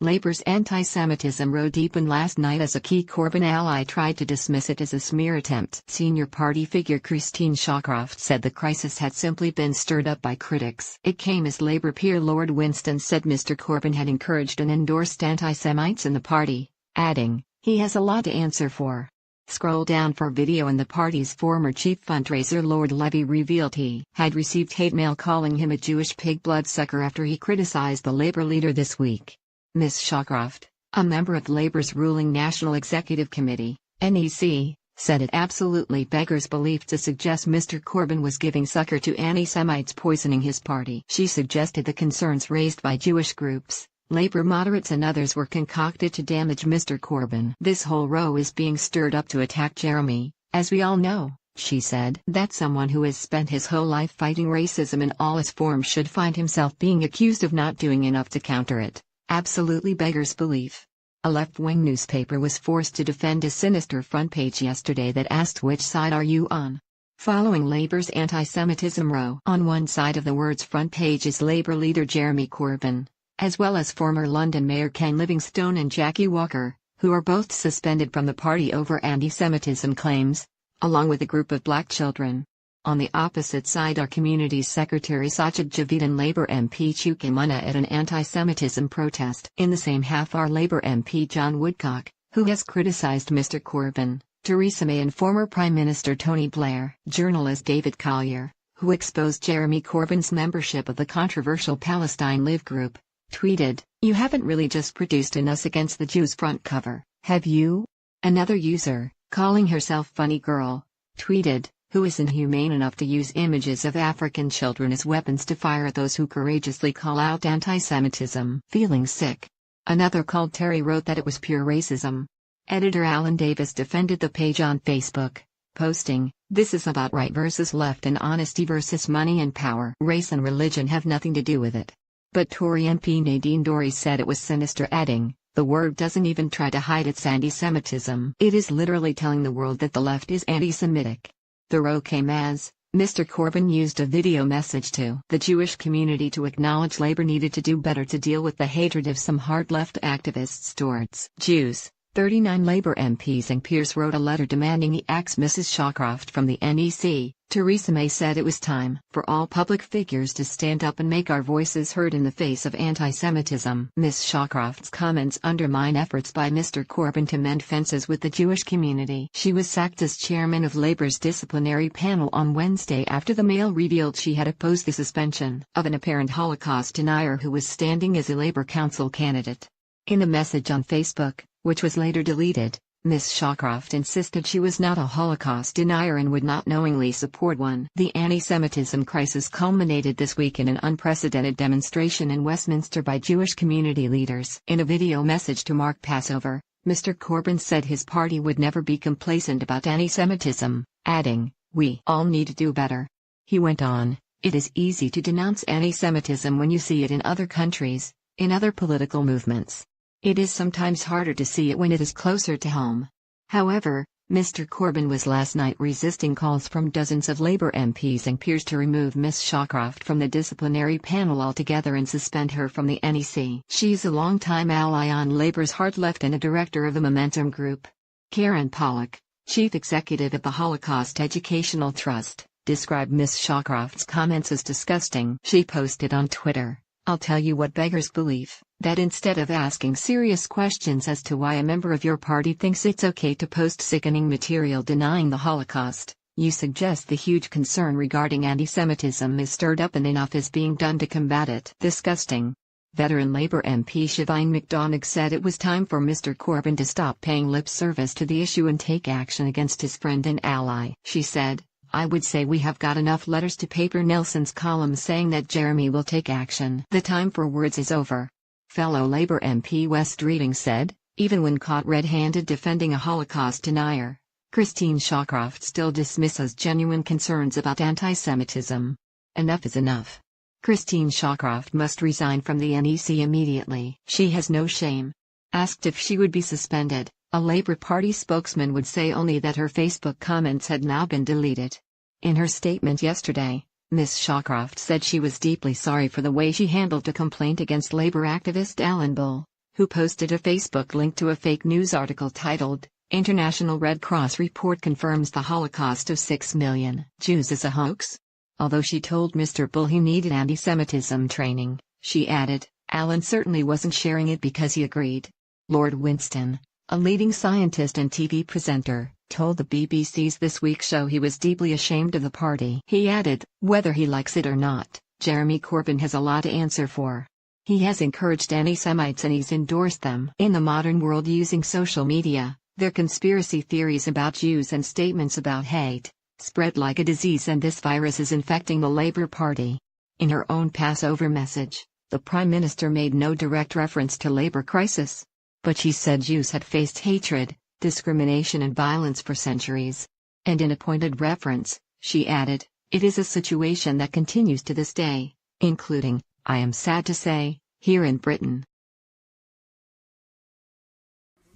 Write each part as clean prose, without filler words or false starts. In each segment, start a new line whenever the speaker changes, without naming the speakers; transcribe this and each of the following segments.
Labour's anti-Semitism row deepened last night as a key Corbyn ally tried to dismiss it as a smear attempt. Senior party figure Christine Shawcroft said the crisis had simply been stirred up by critics. It came as Labour peer Lord Winston said Mr Corbyn had encouraged and endorsed anti-Semites in the party, adding, "He has a lot to answer for." Scroll down for video and the party's former chief fundraiser Lord Levy revealed he had received hate mail calling him a Jewish pig bloodsucker after he criticised the Labour leader this week. Miss Shawcroft, a member of Labour's ruling National Executive Committee, NEC, said it absolutely beggars belief to suggest Mr Corbyn was giving succour to anti-Semites poisoning his party. She suggested the concerns raised by Jewish groups, Labour moderates and others were concocted to damage Mr Corbyn. "This whole row is being stirred up to attack Jeremy, as we all know," she said. "That someone who has spent his whole life fighting racism in all its forms should find himself being accused of not doing enough to counter it absolutely beggars belief." A left-wing newspaper was forced to defend a sinister front page yesterday that asked which side are you on? Following Labour's anti-Semitism row. On one side of the word's front page is Labour leader Jeremy Corbyn, as well as former London Mayor Ken Livingstone and Jackie Walker, who are both suspended from the party over anti-Semitism claims, along with a group of black children. On the opposite side are Communities Secretary Sajid Javid and Labour MP Chuka Munna at an anti-Semitism protest. In the same half are Labour MP John Woodcock, who has criticised Mr Corbyn, Theresa May and former Prime Minister Tony Blair. Journalist David Collier, who exposed Jeremy Corbyn's membership of the controversial Palestine Live group, tweeted, "You haven't really just produced an Us Against the Jews front cover, have you?" Another user, calling herself Funny Girl, tweeted, "Who is inhumane enough to use images of African children as weapons to fire at those who courageously call out anti-Semitism?" Feeling sick. Another called Terry wrote that it was pure racism. Editor Alan Davis defended the page on Facebook, posting, "This is about right versus left and honesty versus money and power. Race and religion have nothing to do with it." But Tory MP Nadine Dorries said it was sinister, adding, "The word doesn't even try to hide its anti-Semitism. It is literally telling the world that the left is anti-Semitic." The row came as Mr Corbyn used a video message to the Jewish community to acknowledge Labour needed to do better to deal with the hatred of some hard left activists towards Jews. 39 Labour MPs and peers wrote a letter demanding he axe Mrs Shawcroft from the NEC. Theresa May said it was time for all public figures to stand up and make our voices heard in the face of anti-Semitism. Miss Shawcroft's comments undermine efforts by Mr Corbyn to mend fences with the Jewish community. She was sacked as chairman of Labour's disciplinary panel on Wednesday after the Mail revealed she had opposed the suspension of an apparent Holocaust denier who was standing as a Labour council candidate. In a message on Facebook, which was later deleted, Miss Shawcroft insisted she was not a Holocaust denier and would not knowingly support one. The anti-Semitism crisis culminated this week in an unprecedented demonstration in Westminster by Jewish community leaders. In a video message to mark Passover, Mr Corbyn said his party would never be complacent about anti-Semitism, adding, "We all need to do better." He went on, "It is easy to denounce anti-Semitism when you see it in other countries, in other political movements. It is sometimes harder to see it when it is closer to home." However, Mr Corbyn was last night resisting calls from dozens of Labour MPs and peers to remove Miss Shawcroft from the disciplinary panel altogether and suspend her from the NEC. She's a long-time ally on Labour's hard left and a director of the Momentum Group. Karen Pollock, chief executive of the Holocaust Educational Trust, described Miss Shawcroft's comments as disgusting. She posted on Twitter, "I'll tell you what beggars belief, that instead of asking serious questions as to why a member of your party thinks it's okay to post sickening material denying the Holocaust, you suggest the huge concern regarding anti-Semitism is stirred up and enough is being done to combat it." Disgusting. Veteran Labour MP Siobhan McDonagh said it was time for Mr Corbyn to stop paying lip service to the issue and take action against his friend and ally. She said, "I would say we have got enough letters to paper Nelson's column saying that Jeremy will take action. The time for words is over." Fellow Labour MP West Reading said, "Even when caught red-handed defending a Holocaust denier, Christine Shawcroft still dismisses genuine concerns about anti-Semitism. Enough is enough. Christine Shawcroft must resign from the NEC immediately. She has no shame." Asked if she would be suspended, a Labour Party spokesman would say only that her Facebook comments had now been deleted. In her statement yesterday, Miss Shawcroft said she was deeply sorry for the way she handled a complaint against Labour activist Alan Bull, who posted a Facebook link to a fake news article titled, "International Red Cross Report Confirms the Holocaust of 6 Million Jews is a Hoax?" Although she told Mr Bull he needed anti-Semitism training, she added, Alan certainly wasn't sharing it because he agreed. Lord Winston, a leading scientist and TV presenter, told the BBC's This Week show he was deeply ashamed of the party. He added, whether he likes it or not, Jeremy Corbyn has a lot to answer for. He has encouraged anti-Semites and he's endorsed them. In the modern world using social media, their conspiracy theories about Jews and statements about hate spread like a disease, and this virus is infecting the Labour Party. In her own Passover message, the Prime Minister made no direct reference to Labour crisis. But she said Jews had faced hatred, discrimination and violence for centuries. And in a pointed reference, she added, it is a situation that continues to this day, including, I am sad to say, here in Britain.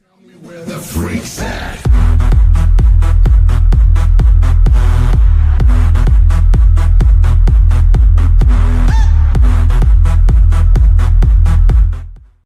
Tell me where the freak's at.